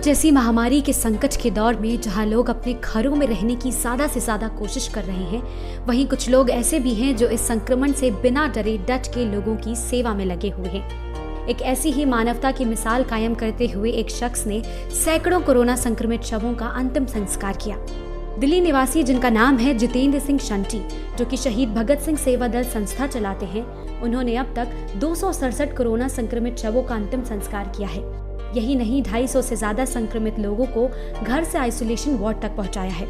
जैसी महामारी के संकट के दौर में जहां लोग अपने घरों में रहने की ज्यादा से ज्यादा कोशिश कर रहे हैं, वहीं कुछ लोग ऐसे भी हैं जो इस संक्रमण से बिना डरे डट के लोगों की सेवा में लगे हुए हैं। एक ऐसी ही मानवता की मिसाल कायम करते हुए एक शख्स ने सैकड़ों कोरोना संक्रमित शवों का अंतिम संस्कार किया। दिल्ली निवासी जिनका नाम है जितेंद्र सिंह शंटी, जो कि शहीद भगत सिंह सेवा दल संस्था चलाते हैं, उन्होंने अब तक 267 कोरोना संक्रमित शवों का अंतिम संस्कार किया है। यही नहीं, 250 से ज्यादा संक्रमित लोगों को घर से आइसोलेशन वार्ड तक पहुंचाया है।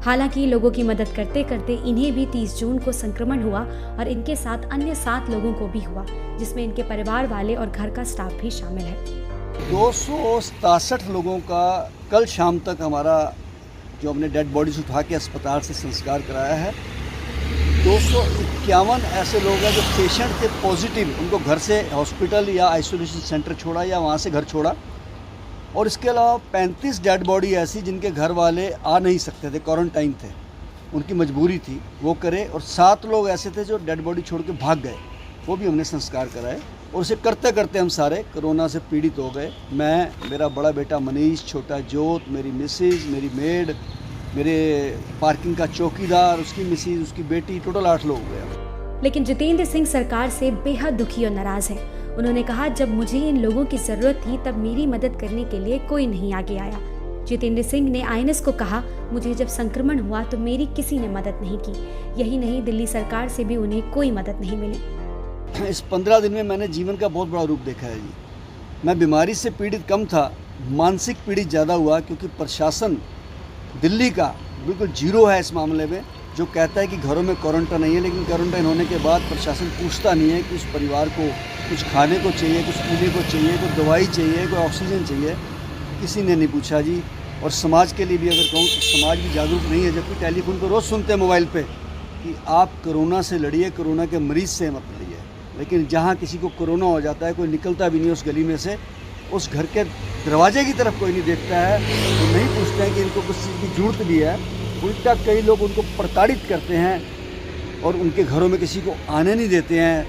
हालांकि लोगों की मदद करते करते इन्हें भी 30 जून को संक्रमण हुआ और इनके साथ अन्य 7 लोगों को भी हुआ, जिसमें इनके परिवार वाले और घर का स्टाफ भी शामिल है। 267 लोगों का कल शाम तक हमारा जो हमने डेड बॉडीज उठा के अस्पताल से संस्कार कराया है। 251 ऐसे लोग हैं जो पेशेंट थे पॉजिटिव, उनको घर से हॉस्पिटल या आइसोलेशन सेंटर छोड़ा या वहाँ से घर छोड़ा। और इसके अलावा 35 डेड बॉडी ऐसी जिनके घर वाले आ नहीं सकते थे, क्वारंटाइन थे, उनकी मजबूरी थी वो करे। और 7 लोग ऐसे थे जो डेड बॉडी छोड़ के भाग गए, वो भी हमने संस्कार कराए। और उसे करते करते हम सारे कोरोना से पीड़ित हो गए। मैं, मेरा बड़ा बेटा मनीष, छोटा जोत, मेरी मिसेज, मेरी मेड, मेरे पार्किंग का चौकीदार, उसकी मिसेज, उसकी बेटी, टोटल 8 लोग हुए। लेकिन जितेंद्र सिंह सरकार से बेहद दुखी और नाराज हैं। उन्होंने कहा, जब मुझे इन लोगों की जरूरत थी तब मेरी मदद करने के लिए कोई नहीं आगे आया। जितेंद्र सिंह ने आईएनएस को कहा, मुझे जब संक्रमण हुआ तो मेरी किसी ने मदद नहीं की। यही नहीं, दिल्ली सरकार से भी उन्हें कोई मदद नहीं मिली। इस 15 दिन में मैंने जीवन का बहुत बड़ा रूप देखा है जी। मैं बीमारी से पीड़ित कम था, मानसिक पीड़ित ज़्यादा हुआ, क्योंकि प्रशासन दिल्ली का बिल्कुल जीरो है इस मामले में। जो कहता है कि घरों में क्वारंटाइन नहीं है, लेकिन क्वारंटाइन होने के बाद प्रशासन पूछता नहीं है कि उस परिवार को कुछ खाने को चाहिए, कुछ पीने को चाहिए, कोई दवाई चाहिए, कोई ऑक्सीजन चाहिए, किसी ने नहीं पूछा जी। और समाज के लिए भी अगर कहूँ तो समाज भी जागरूक नहीं है, जबकि टेलीफोन पर रोज़ सुनते हैं मोबाइल पे कि आप कोरोना से लड़िए, कोरोना के मरीज़ से मत लड़िए। लेकिन जहाँ किसी को कोरोना हो जाता है, कोई निकलता भी नहीं उस गली में से, उस घर के दरवाजे की तरफ कोई नहीं देखता है, तो नहीं पूछते हैं कि इनको कुछ चीज़ की जरूरत भी है। उल्टा कई लोग उनको प्रताड़ित करते हैं और उनके घरों में किसी को आने नहीं देते हैं।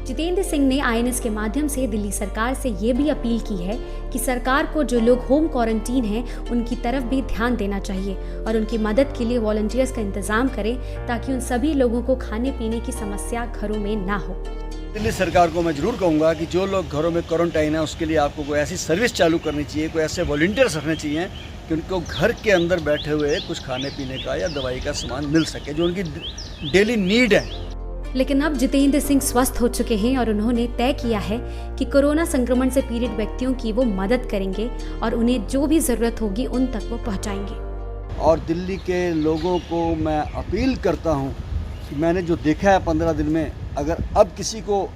जितेंद्र सिंह ने आईएनएस के माध्यम से दिल्ली सरकार से ये भी अपील की है कि सरकार को जो लोग होम क्वारंटीन हैं उनकी तरफ भी ध्यान देना चाहिए और उनकी मदद के लिए वॉलंटियर्स का इंतजाम करें, ताकि उन सभी लोगों को खाने पीने की समस्या घरों में ना हो। दिल्ली सरकार को मैं जरूर कहूँगा कि जो लोग घरों में क्वारंटाइन है उसके लिए आपको कोई ऐसी सर्विस चालू करनी चाहिए, कोई ऐसे वॉलंटियर्स रखने चाहिए कि उनको घर के अंदर बैठे हुए कुछ खाने पीने का या दवाई का सामान मिल सके, जो उनकी डेली नीड है। लेकिन अब जितेंद्र सिंह स्वस्थ हो चुके हैं और उन्होंने तय किया है कि कोरोना संक्रमण से पीड़ित व्यक्तियों की वो मदद करेंगे और उन्हें जो भी जरूरत होगी उन तक वो पहुंचाएंगे। और दिल्ली के लोगों को मैं अपील करता हूं कि मैंने जो देखा है 15 दिन में, अगर अब किसी को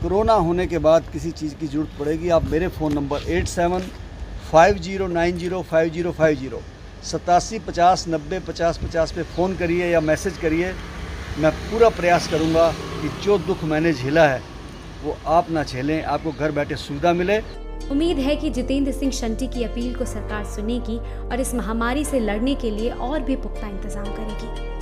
कोरोना होने के बाद किसी चीज़ की ज़रूरत पड़ेगी, आप मेरे फ़ोन नंबर 8750905050 87 50 90 50 50 पे फ़ोन करिए या मैसेज करिए। मैं पूरा प्रयास करूंगा कि जो दुख मैंने झेला है वो आप ना झेलें, आपको घर बैठे सुविधा मिले। उम्मीद है कि जितेंद्र सिंह शंटी की अपील को सरकार सुनेगी और इस महामारी से लड़ने के लिए और भी पुख्ता इंतजाम करेगी।